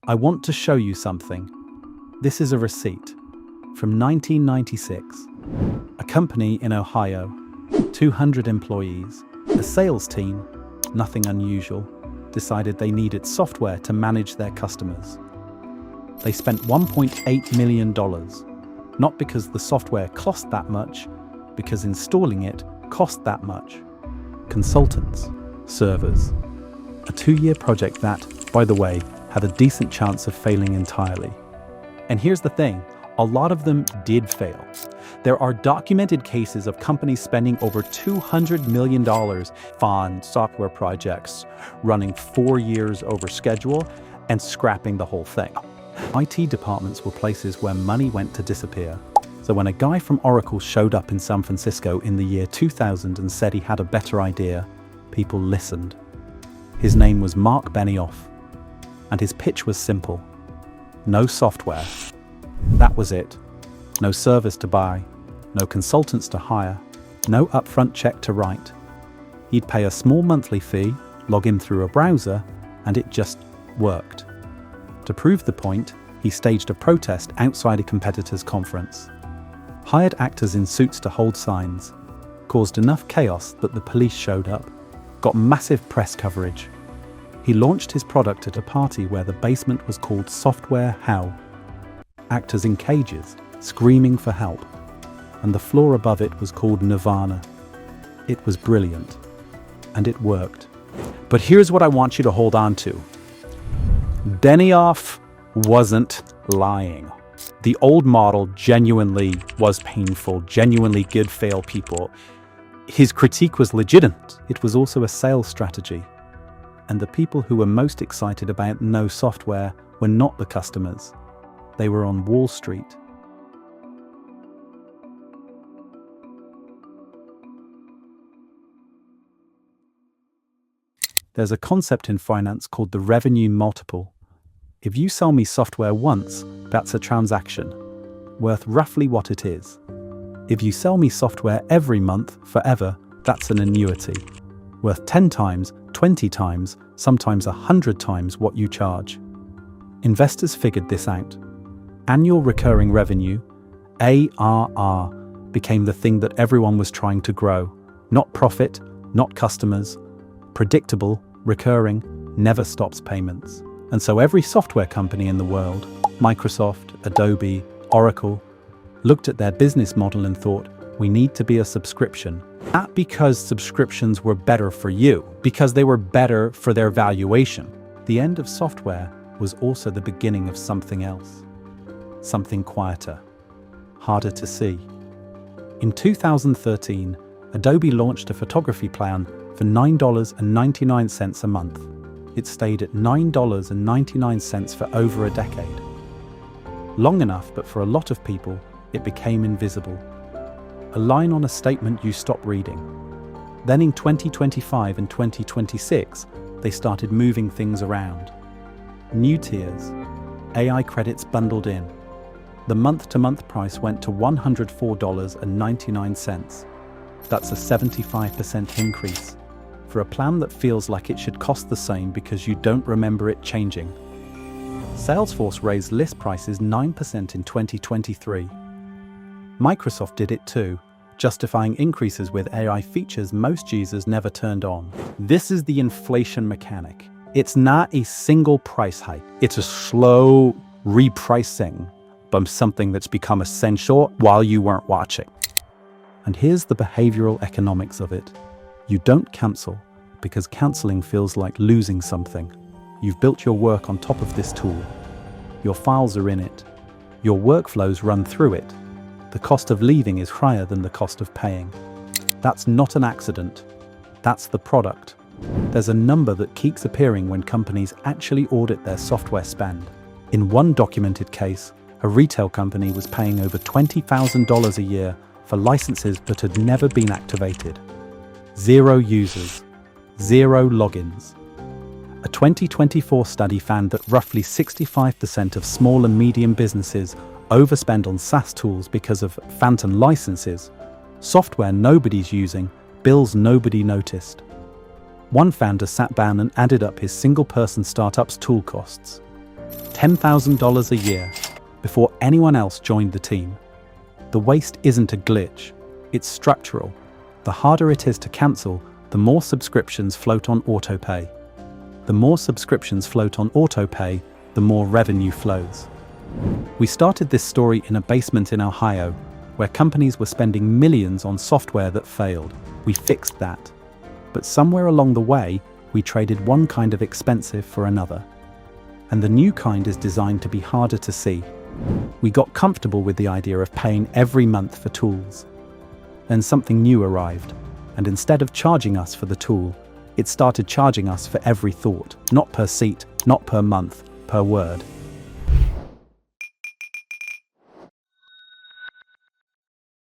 I want to show you something. This is a receipt from 1996. A company in Ohio, 200 employees, a sales team, nothing unusual, decided they needed software to manage their customers. They spent $1.8 million, not because the software cost that much, because installing it cost that much. Consultants, servers. A 2-year project that, by the way, had a decent chance of failing entirely. And here's the thing, a lot of them did fail. There are documented cases of companies spending over $200 million on software projects, running 4 years over schedule, and scrapping the whole thing. IT departments were places where money went to disappear. So when a guy from Oracle showed up in San Francisco in the year 2000 and said he had a better idea, people listened. His name was Marc Benioff, and his pitch was simple. No software. That was it. No service to buy, no consultants to hire, no upfront check to write. He'd pay a small monthly fee, log in through a browser, and it just worked. To prove the point, he staged a protest outside a competitor's conference, hired actors in suits to hold signs, caused enough chaos that the police showed up, got massive press coverage. He launched his product at a party where the basement was called Software Hell. Actors in cages, screaming for help, and the floor above it was called Nirvana. It was brilliant, and it worked. But here's what I want you to hold on to. Benioff wasn't lying. The old model genuinely was painful, genuinely did fail people. His critique was legitimate. It was also a sales strategy. And the people who were most excited about no software were not the customers. They were on Wall Street. There's a concept in finance called the revenue multiple. If you sell me software once, that's a transaction, worth roughly what it is. If you sell me software every month, forever, that's an annuity, worth 10 times, 20 times, sometimes 100 times what you charge. Investors figured this out. Annual recurring revenue, ARR, became the thing that everyone was trying to grow. Not profit, not customers. Predictable, recurring, never stops payments. And so every software company in the world, Microsoft, Adobe, Oracle, looked at their business model and thought, we need to be a subscription. Not because subscriptions were better for you, because they were better for their valuation. The end of software was also the beginning of something else. Something quieter, harder to see. In 2013, Adobe launched a photography plan for $9.99 a month. It stayed at $9.99 for over a decade. Long enough, but for a lot of people, it became invisible. A line on a statement you stop reading. Then in 2025 and 2026, they started moving things around. New tiers, AI credits bundled in. The month-to-month price went to $104.99. That's a 75% increase for a plan that feels like it should cost the same because you don't remember it changing. Salesforce raised list prices 9% in 2023. Microsoft did it too, justifying increases with AI features most users never turned on. This is the inflation mechanic. It's not a single price hike. It's a slow repricing of something that's become essential while you weren't watching. And here's the behavioral economics of it. You don't cancel because canceling feels like losing something. You've built your work on top of this tool. Your files are in it. Your workflows run through it. The cost of leaving is higher than the cost of paying. That's not an accident. That's the product. There's a number that keeps appearing when companies actually audit their software spend. In one documented case, a retail company was paying over $20,000 a year for licenses that had never been activated. 0 users, 0 logins. A 2024 study found that roughly 65% of small and medium businesses overspend on SaaS tools because of phantom licenses, software nobody's using, bills nobody noticed. One founder sat down and added up his single-person startup's tool costs. $10,000 a year before anyone else joined the team. The waste isn't a glitch, it's structural. The harder it is to cancel, the more subscriptions float on autopay. The more subscriptions float on autopay, the more revenue flows. We started this story in a basement in Ohio, where companies were spending millions on software that failed. We fixed that. But somewhere along the way, we traded one kind of expensive for another. And the new kind is designed to be harder to see. We got comfortable with the idea of paying every month for tools. Then something new arrived, and instead of charging us for the tool, it started charging us for every thought, not per seat, not per month, per word.